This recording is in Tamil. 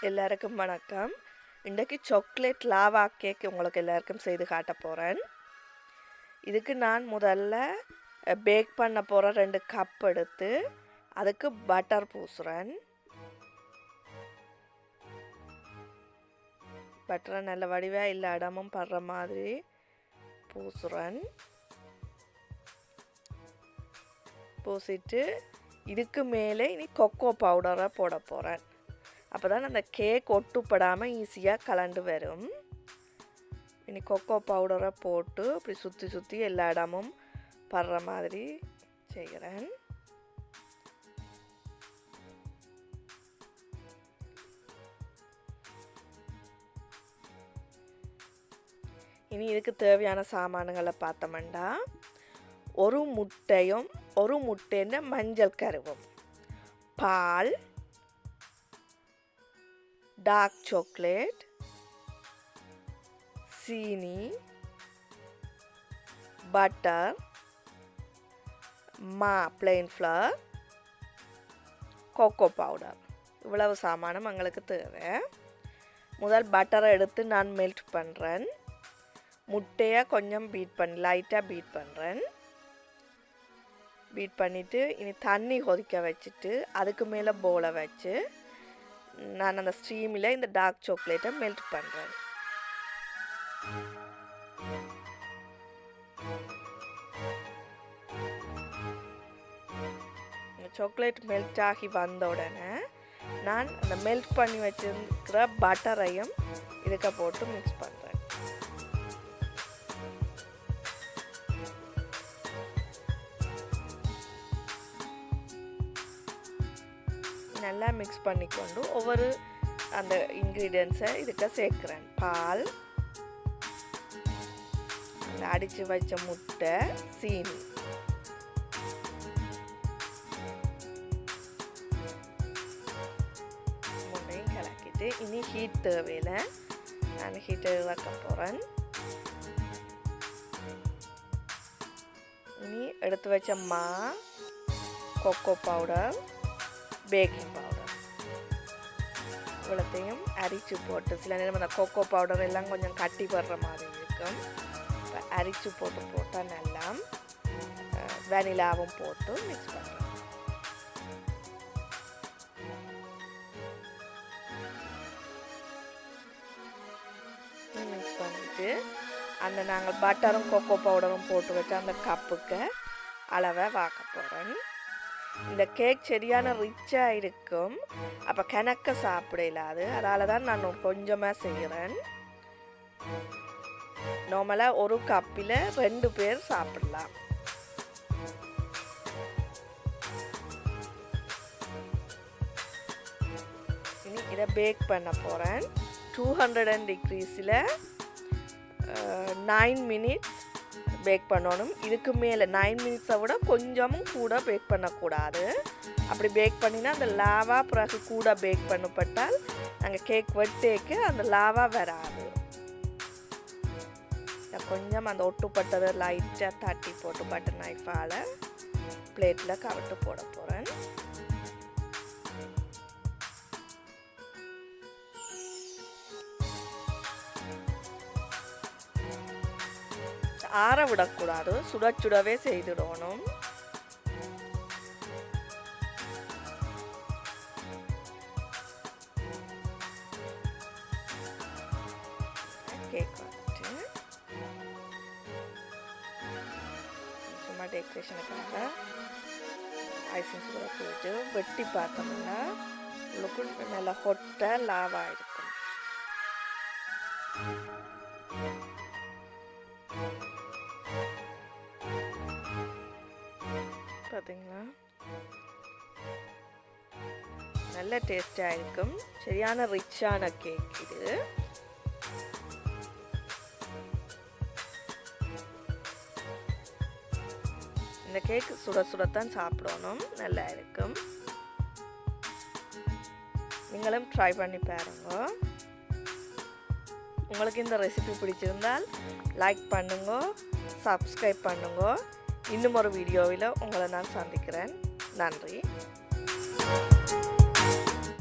எல்லாருக்கும் வணக்கம். இன்றைக்கு சாக்லேட் லாவா கேக் உங்களுக்கு எல்லாருக்கும் செய்து காட்ட போகிறேன். இதுக்கு நான் முதல்ல பேக் பண்ண போகிற 2 கப் எடுத்து அதுக்கு பட்டர் பூசுகிறேன். பட்டரை நல்ல வடிவாக எல்லா இடமும் படுற மாதிரி பூசுகிறேன். பூசிட்டு இதுக்கு மேலே இனி கொக்கோ பவுடரை போட போகிறேன். அப்போ தான் அந்த கேக் ஒட்டுப்படாமல் ஈஸியாக கலண்டு வரும். இனி கொக்கோ பவுடரை போட்டு இப்படி சுற்றி சுற்றி எல்லா இடமும் படுற மாதிரி செய்கிறேன். இனி இதுக்கு தேவையான சாமான்களை பார்த்தோம்னா ஒரு முட்டையும் ஒரு முட்டைன்ற மஞ்சள் கருவும், பால், டார்க் சாக்லேட், சீனி, butter, plain flour, cocoa powder. இவ்வளவு சாமானும் எங்களுக்கு தேவை. முதல் பட்டரை எடுத்து நான் மெல்ட் பண்ணுறேன். முட்டையை கொஞ்சம் லைட்டாக பீட் பண்ணுறேன். பீட் பண்ணிவிட்டு இனி தண்ணி கொதிக்க வச்சுட்டு அதுக்கு மேலே போலை வச்சு நான் அந்த ஸ்டீமில் இந்த டார்க் சாக்லேட்டை மெல்ட் பண்ணுறேன். சாக்லேட் மெல்ட் ஆகி வந்த உடனே நான் அந்த மெல்ட் பண்ணி வச்சிருக்கிற பட்டரையும் இதுக்கு போட்டு மிக்ஸ் பண்ணுறேன். நல்லா மிக்ஸ் பண்ணிக்கொண்டு ஒவ்வொரு அந்த இன்க்ரீடியன்ஸை இதுக்கு சேர்க்குறேன். பால், அடித்து வச்ச முட்டை, சீனி, முட்டையும் கலக்கிட்டு இனி ஹீட் தேவையில்லை. நான் ஹீட்டை வைக்க போகிறேன். இனி எடுத்து வச்ச கொக்கோ பவுடர், பேக்கிங் பவுடர் இவ்வளோத்தையும் அரிச்சு போட்டு, சில நேரம் அந்த கொக்கோ பவுடர் எல்லாம் கொஞ்சம் கட்டி படுற மாதிரி இருக்கும். இப்போ அரிச்சு போட்டால் நல்லா வெனிலாவும் போட்டு மிக்ஸ் பண்ணுறேன். மிக்ஸ் பண்ணிவிட்டு அந்த நாங்கள் பட்டரும் கொக்கோ பவுடரும் போட்டு வச்சு அந்த கப்புக்கு அளவை வாக்க போகிறேன். இந்த கேக் சரியான ரிச்சாக இருக்கும். அப்போ கணக்க சாப்பிட இல்லாது, அதால் தான் நான் கொஞ்சமாக செய்கிறேன். நார்மலாக ஒரு கப்பில் 2 பேர் சாப்பிடலாம். இனி இதை பேக் பண்ண போகிறேன். 200 டிகிரிஸில் 9 மினிட்ஸ் பேக் பண்ணணும். இதுக்கு மேலே 9 மினிட்ஸை விட கொஞ்சமும் கூட பேக் பண்ணக்கூடாது. அப்படி பேக் பண்ணினா அந்த லாவா பிறகு கூட பேக் பண்ணப்பட்டால் நாங்கள் கேக் வெட்டேக்கு அந்த லாவா வராது. கொஞ்சம் அந்த ஒட்டுப்பட்டதை லைட்டாக தட்டி போட்டு பட்டர் நைஃபால் பிளேட்டில் கவிட்டு போட போகிறேன். ஆற விடக்கூடாது, சுடவே செய்திடணும். கேக் வந்துட்டு சும்மா டெக்கரேஷனுக்காக ஐசிங் கூட போயிட்டு வெட்டி பார்த்தோம்னா உங்களுக்கு நல்லா ஹொட்டை லாவா இருக்கும். பார்த்தீங்களா, நல்ல டேஸ்டாக இருக்கும். சரியான ரிச்சான கேக் இது. இந்த கேக் சுடத்தான் சாப்பிடணும், நல்லா இருக்கும். நீங்களும் ட்ரை பண்ணி பாருங்க. உங்களுக்கு இந்த ரெசிபி பிடிச்சிருந்தால் லைக் பண்ணுங்க, சப்ஸ்கிரைப் பண்ணுங்க. இன்னும் ஒரு வீடியோவில் உங்களை நான் சந்திக்கிறேன். நன்றி.